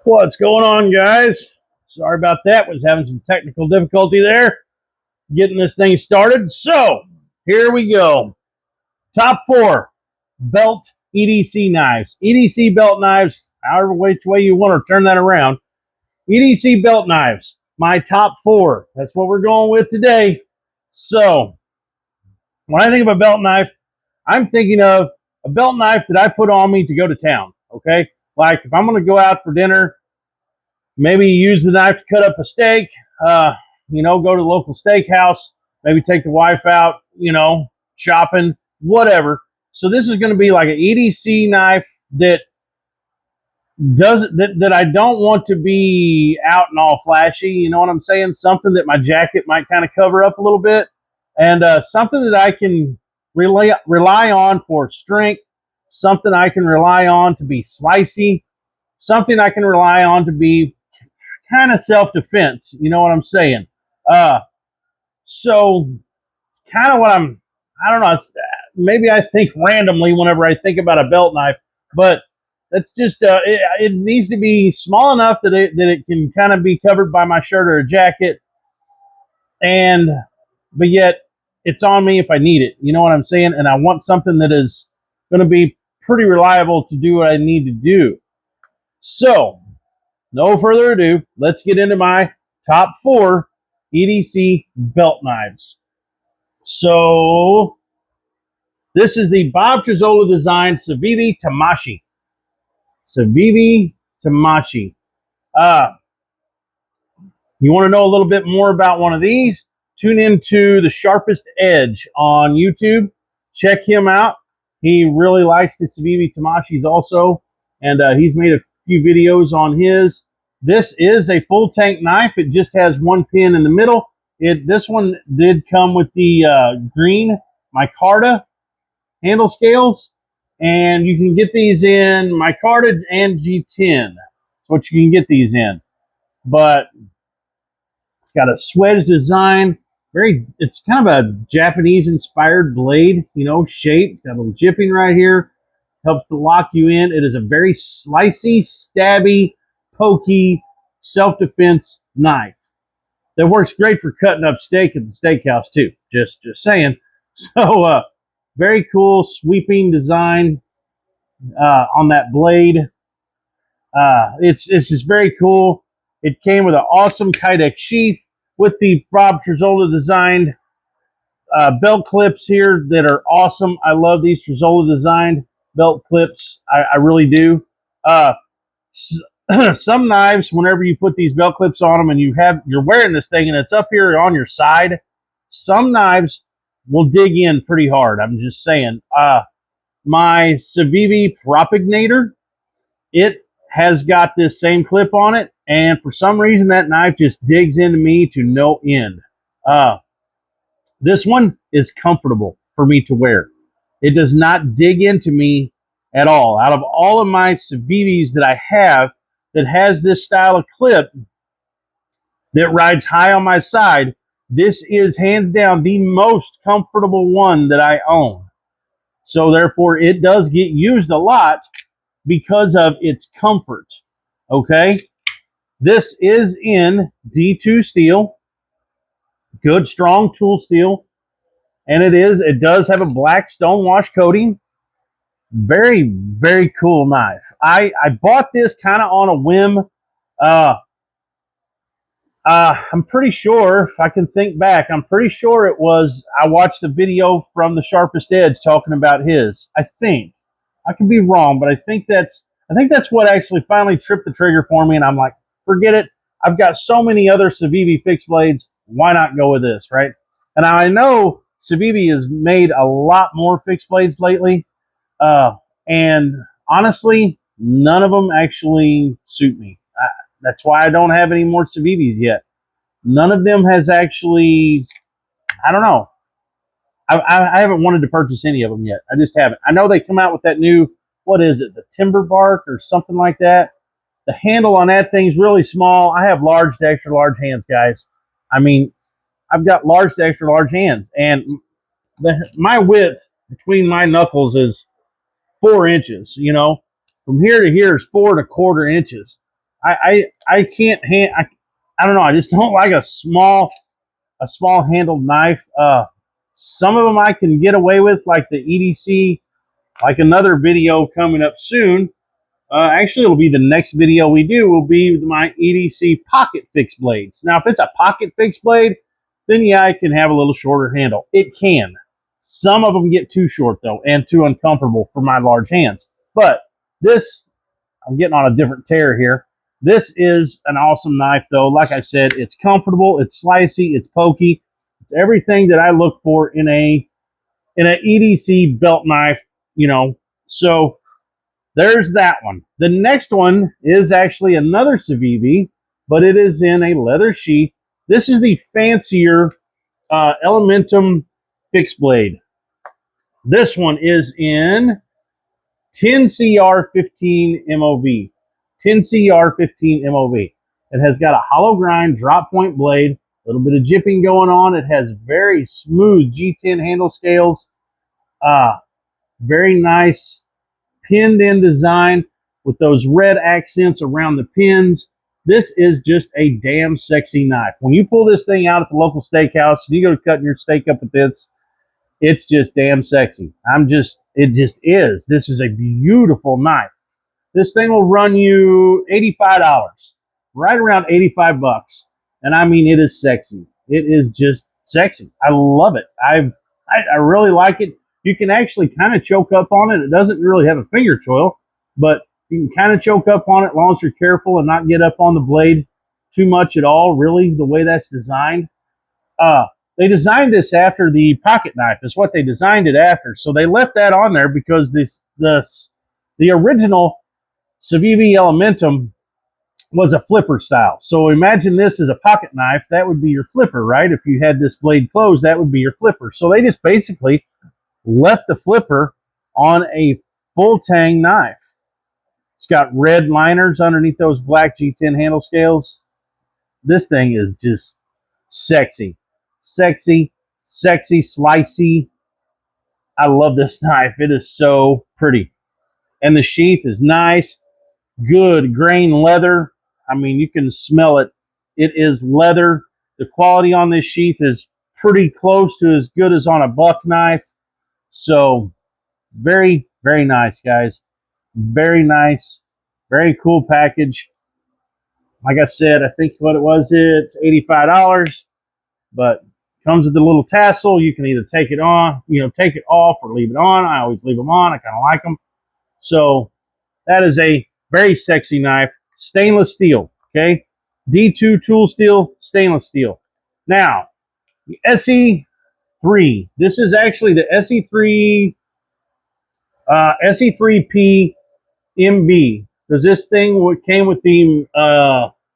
What's going on, guys? Sorry about that. Was having some technical difficulty there getting this thing started. So here we go. Top 4 belt EDC knives. EDC belt knives, however which way you want to turn that around. EDC belt knives, my top 4. That's what we're going with today. So when I think of a belt knife, I'm thinking of a belt knife that I put on me to go to town. Okay, like if I'm going to go out for dinner, maybe use the knife to cut up a steak, go to the local steakhouse, maybe take the wife out, shopping, whatever. So this is going to be like an EDC knife that that I don't want to be out and all flashy. You know what I'm saying? Something that my jacket might kind of cover up a little bit, and something that I can rely on for strength, something I can rely on to be slicey, something I can rely on to be kind of self-defense. You know what I'm saying? So kind of what I don't know. It's maybe I think randomly whenever I think about a belt knife, but that's just it needs to be small enough that it can kind of be covered by my shirt or a jacket, but yet it's on me if I need it. You know what I'm saying? And I want something that is going to be pretty reliable to do what I need to do. So no further ado, let's get into my top 4 EDC belt knives. So this is the Bob Trezzola designed Civivi Tamashii. Civivi Tamashii. You want to know a little bit more about one of these? Tune into The Sharpest Edge on YouTube. Check him out. He really likes the Civivi Tamashis also, and he's made a few videos on his. This is a full tank knife. It just has one pin in the middle. This one did come with the green micarta handle scales, and you can get these in micarta and G10. That's what you can get these in. But it's got a swedge design. It's kind of a Japanese inspired blade, shape. It's got a little jipping right here. Helps to lock you in. It is a very slicey, stabby, pokey, self-defense knife that works great for cutting up steak at the steakhouse too. Just saying. So very cool sweeping design on that blade. It's just very cool. It came with an awesome Kydex sheath with the Bob Trezzola designed belt clips here that are awesome. I love these Trezzola designed belt clips. I really do. Some knives, whenever you put these belt clips on them and you're wearing this thing and it's up here on your side, some knives will dig in pretty hard. I'm just saying. My Civivi Propagnator, it has got this same clip on it, and for some reason that knife just digs into me to no end. This one is comfortable for me to wear. It does not dig into me at all. Out of all of my Civivis that I have that has this style of clip that rides high on my side, this is hands down the most comfortable one that I own. So therefore it does get used a lot because of its comfort. Okay, this is in D2 steel, good strong tool steel, and it does have a black stonewash coating. Very, very cool knife. I bought this kind of on a whim. I'm pretty sure, if I can think back, I'm pretty sure it was, I watched the video from The Sharpest Edge talking about his. I think. I could be wrong, but I think that's what actually finally tripped the trigger for me, and I'm like, forget it. I've got so many other Civivi fixed blades. Why not go with this, right? And I know Civivi has made a lot more fixed blades lately, and honestly, none of them actually suit me. That's why I don't have any more Civivis yet. None of them has actually, I don't know. I haven't wanted to purchase any of them yet. I just haven't. I know they come out with that new, what is it, the timber bark or something like that. The handle on that thing's really small. I have large to extra large hands, guys. I mean, I've got large to extra large hands, and my width between my knuckles is 4 inches. From here to here is 4 1/4 inches. I can't I don't know. I just don't like a small handled knife. Some of them I can get away with, like the EDC, like another video coming up soon. Actually, it'll be the next video we do will be my EDC pocket fixed blades. Now, if it's a pocket fixed blade, then yeah, it can have a little shorter handle. It can. Some of them get too short though, and too uncomfortable for my large hands. But this, I'm getting on a different tear here. This is an awesome knife though. Like I said, it's comfortable, it's slicey, it's pokey. It's everything that I look for in an EDC belt knife, you know. So there's that one. The next one is actually another Civivi, but it is in a leather sheath. This is the fancier Elementum fixed blade. This one is in 10CR15 MOV. 10CR15 MOV. It has got a hollow grind drop point blade, a little bit of jipping going on. It has very smooth G10 handle scales. Very nice pinned in design with those red accents around the pins. This is just a damn sexy knife. When you pull this thing out at the local steakhouse and you go cutting your steak up with this, it's just damn sexy. It just is. This is a beautiful knife. This thing will run you $85, right around 85 bucks. And I mean, it is sexy. It is just sexy. I love it. I really like it. You can actually kind of choke up on it. It doesn't really have a finger choil, but you can kind of choke up on it as long as you're careful and not get up on the blade too much at all, really, the way that's designed. They designed this after the pocket knife. Is what they designed it after. So they left that on there because the original Civivi Elementum was a flipper style. So imagine this as a pocket knife. That would be your flipper, right? If you had this blade closed, that would be your flipper. So they just basically left the flipper on a full tang knife. It's got red liners underneath those black G10 handle scales. This thing is just sexy. Sexy, sexy, slicey. I love this knife. It is so pretty. And the sheath is nice. Good grain leather. I mean, you can smell it. It is leather. The quality on this sheath is pretty close to as good as on a buck knife. So, very, very nice, guys. Very nice. Very cool package. Like I said, I think what it was, it's $85. But comes with the little tassel. You can either take it on, take it off or leave it on. I always leave them on. I kind of like them. So, that is a very sexy knife. Stainless steel, okay? D2 tool steel, stainless steel. Now, the SE3. This is actually the SE3 SE3P MB. Because this thing came with the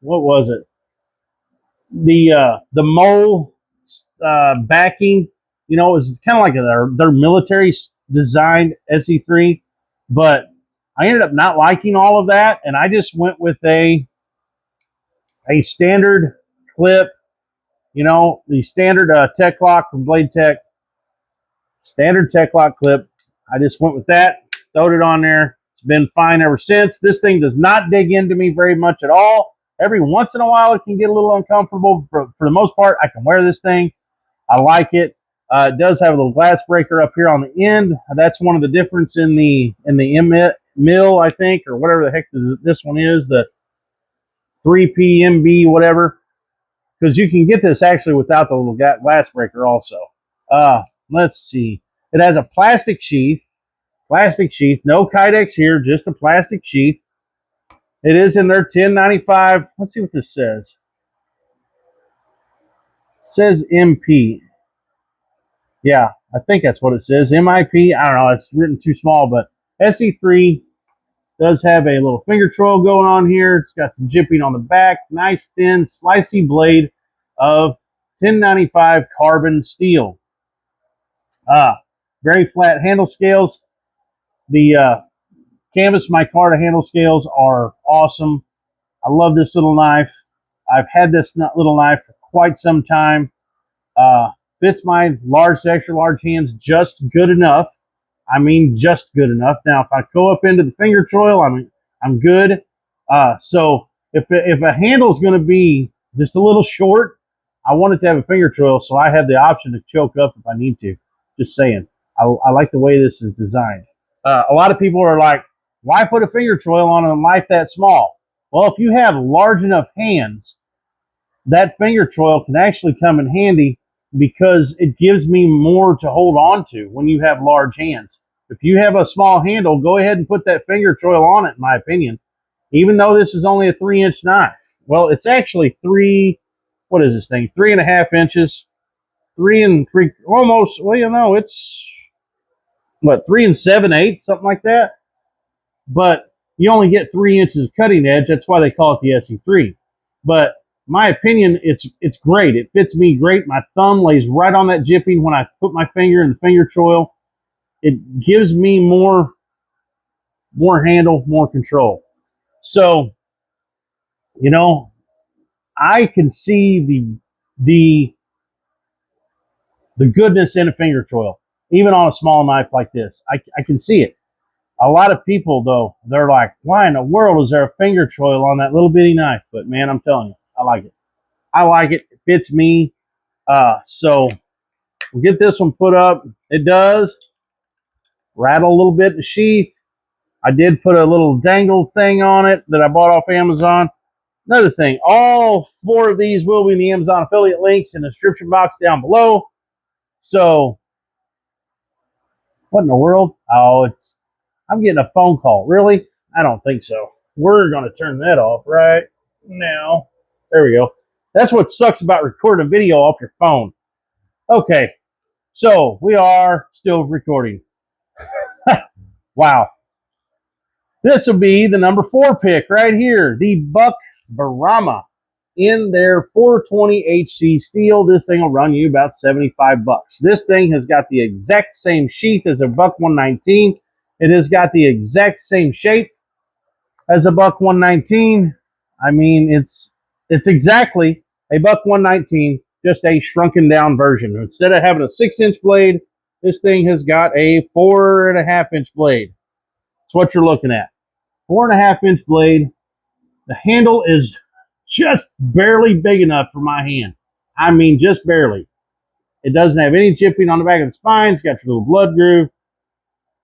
what was it? The mole backing. You know, it was kind of like their military designed SE3, but I ended up not liking all of that, and I just went with a standard clip. You know, the standard Tech Lock from Blade Tech. Standard Tech Lock clip. I just went with that, throwed it on there. It's been fine ever since. This thing does not dig into me very much at all. Every once in a while, it can get a little uncomfortable. For the most part, I can wear this thing. I like it. It does have a little glass breaker up here on the end. That's one of the difference in the mill, I think, or whatever the heck this one is, the 3PMB, whatever. Because you can get this actually without the little glass breaker also. Let's see. It has a plastic sheath. Plastic sheath. No Kydex here, just a plastic sheath. It is in their 1095. Let's see what this says. It says MP. Yeah, I think that's what it says. MIP. I don't know. It's written too small, but SE3 does have a little finger troll going on here. It's got some jipping on the back. Nice, thin, slicey blade of 1095 carbon steel. Very flat handle scales. The canvas micarta handle scales are awesome. I love this little knife. I've had this little knife for quite some time. Fits my large to extra large hands just good enough. I mean, just good enough. Now, if I go up into the finger choil, I'm good. So If a handle is going to be just a little short, I want it to have a finger choil, so I have the option to choke up if I need to. Just saying. I like the way this is designed. A lot of people are like, why put a finger choil on a knife that small? Well, if you have large enough hands, that finger choil can actually come in handy because it gives me more to hold on to when you have large hands. If you have a small handle, go ahead and put that finger choil on it, in my opinion, even though this is only a 3-inch knife. Well, it's actually what is this thing? 3.5 inches, 3 and 3, almost, well, you know, it's what, 3 7/8, something like that. But you only get 3 inches of cutting edge. That's why they call it the SE3. But my opinion, it's great. It fits me great. My thumb lays right on that jipping when I put my finger in the finger choil. It gives me more handle, more control. So, you know, I can see the goodness in a finger choil, even on a small knife like this. I can see it. A lot of people, though, they're like, why in the world is there a finger choil on that little bitty knife? But, man, I'm telling you, I like it. I like it. It fits me. So we'll get this one put up. It does rattle a little bit in the sheath. I did put a little dangle thing on it that I bought off Amazon. Another thing, all 4 of these will be in the Amazon affiliate links in the description box down below. So, what in the world? Oh, I'm getting a phone call. Really? I don't think so. We're going to turn that off right now. There we go. That's what sucks about recording a video off your phone. Okay, so we are still recording. Wow. This will be the number 4 pick right here. The Buck Brahma in their 420 HC steel. This thing will run you about 75 bucks. This thing has got the exact same sheath as a Buck 119. It has got the exact same shape as a Buck 119. I mean, it's exactly a Buck 119, just a shrunken down version. Instead of having a 6-inch blade, this thing has got a 4.5-inch blade. That's what you're looking at. 4.5-inch blade. The handle is just barely big enough for my hand. I mean, just barely. It doesn't have any chipping on the back of the spine. It's got your little blood groove.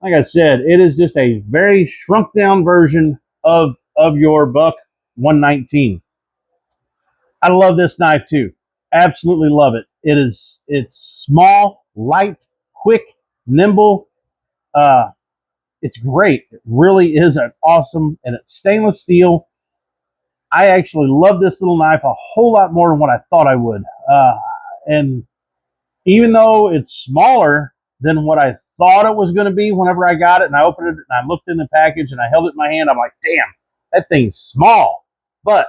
Like I said, it is just a very shrunk down version of your Buck 119. I love this knife too. Absolutely love it. It's small, light, quick, nimble. It's great. It really is an awesome, and it's stainless steel. I actually love this little knife a whole lot more than what I thought I would. And even though it's smaller than what I thought it was going to be whenever I got it, and I opened it and I looked in the package and I held it in my hand, I'm like, damn, that thing's small. But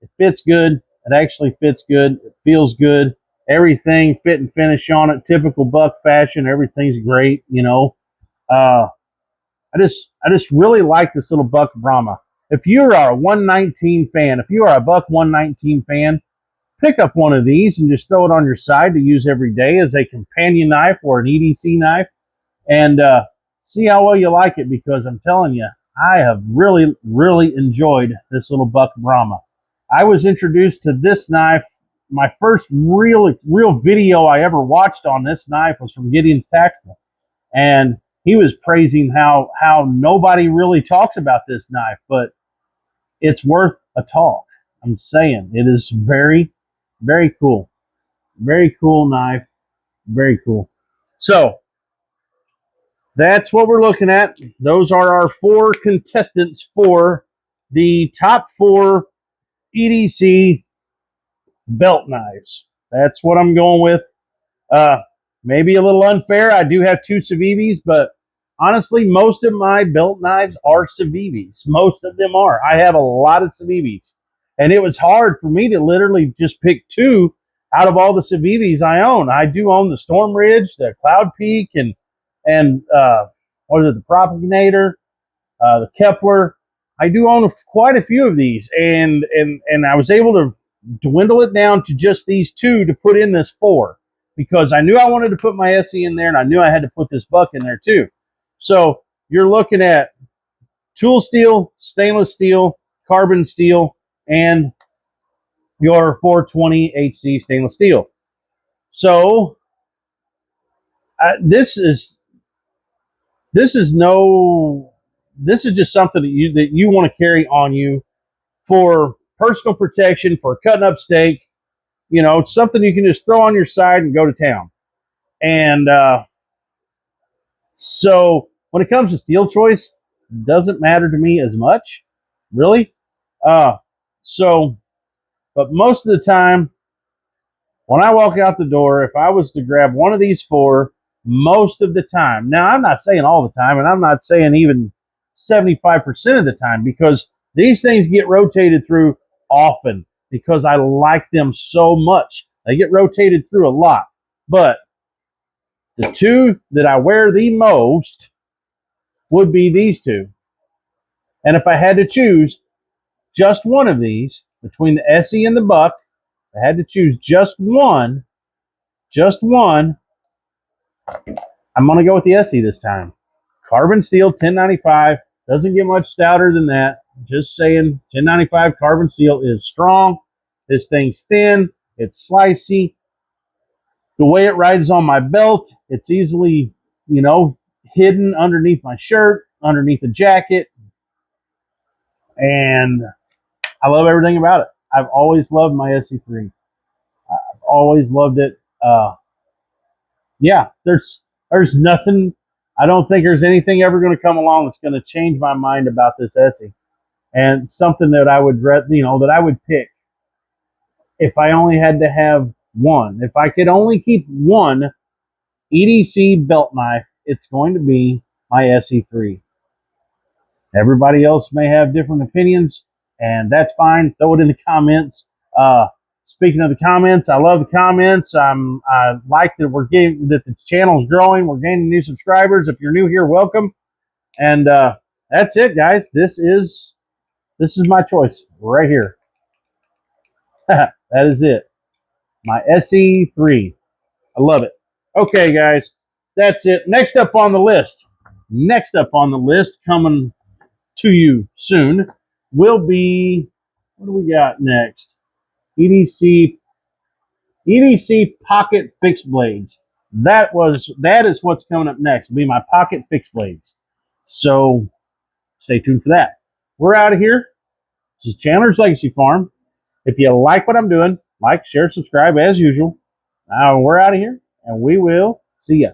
it fits good. It actually fits good. It feels good. Everything fit and finish on it, typical Buck fashion. Everything's great, you know. I just really like this little Buck Brahma. If you are a 119 fan, if you are a Buck 119 fan, pick up one of these and just throw it on your side to use every day as a companion knife or an EDC knife, and see how well you like it, because I'm telling you, I have really, really enjoyed this little Buck Brahma. I was introduced to this knife. My first real video I ever watched on this knife was from Gideon's Tactical, and he was praising how nobody really talks about this knife, but it's worth a talk. I'm saying it is very, very cool. Very cool knife. Very cool. So that's what we're looking at. Those are our 4 contestants for the top 4 EDC belt knives. That's what I'm going with. Maybe a little unfair. I do have 2 Civivis, but honestly, most of my belt knives are Civivis. Most of them are. I have a lot of Civivis. And it was hard for me to literally just pick 2 out of all the Civivis I own. I do own the Storm Ridge, the Cloud Peak, and what is it, the Propagator, the Kepler. I do own quite a few of these, and I was able to dwindle it down to just these 2 to put in this 4, because I knew I wanted to put my Esee in there, and I knew I had to put this Buck in there too. So you're looking at tool steel, stainless steel, carbon steel, and your 420 HC stainless steel. So this is just something that you want to carry on you for personal protection, for cutting up steak. You know, it's something you can just throw on your side and go to town. And so when it comes to steel choice, it doesn't matter to me as much, really. But most of the time, when I walk out the door, if I was to grab one of these four, most of the time, now I'm not saying all the time, and I'm not saying even 75% of the time, because these things get rotated through often because I like them so much. They get rotated through a lot. But the two that I wear the most would be these two. And if I had to choose just one of these between the Esee and the Buck, if I had to choose just one, I'm going to go with the Esee this time. Carbon steel, 1095. Doesn't get much stouter than that. Just saying, 1095 carbon steel is strong. This thing's thin. It's slicey. The way it rides on my belt, it's easily, you know, hidden underneath my shirt, underneath a jacket. And I love everything about it. I've always loved my SE3. I've always loved it. Yeah, there's nothing. I don't think there's anything ever going to come along that's going to change my mind about this Esee. And something that I would, that I would pick if I only had to have one. If I could only keep one EDC belt knife, it's going to be my SE3. Everybody else may have different opinions, and that's fine. Throw it in the comments. Speaking of the comments, I love the comments. I like that that the channel's growing. We're gaining new subscribers. If you're new here, welcome. And that's it, guys. This is my choice right here. That is it. My SE3. I love it. Okay, guys. That's it. Next up on the list, coming to you soon, will be, what do we got next? EDC pocket fixed blades. That is what's coming up next. It'll be my pocket fixed blades. So stay tuned for that. We're out of here. This is Chandler's Legacy Farm. If you like what I'm doing, like, share, subscribe as usual. We're out of here, and we will see ya.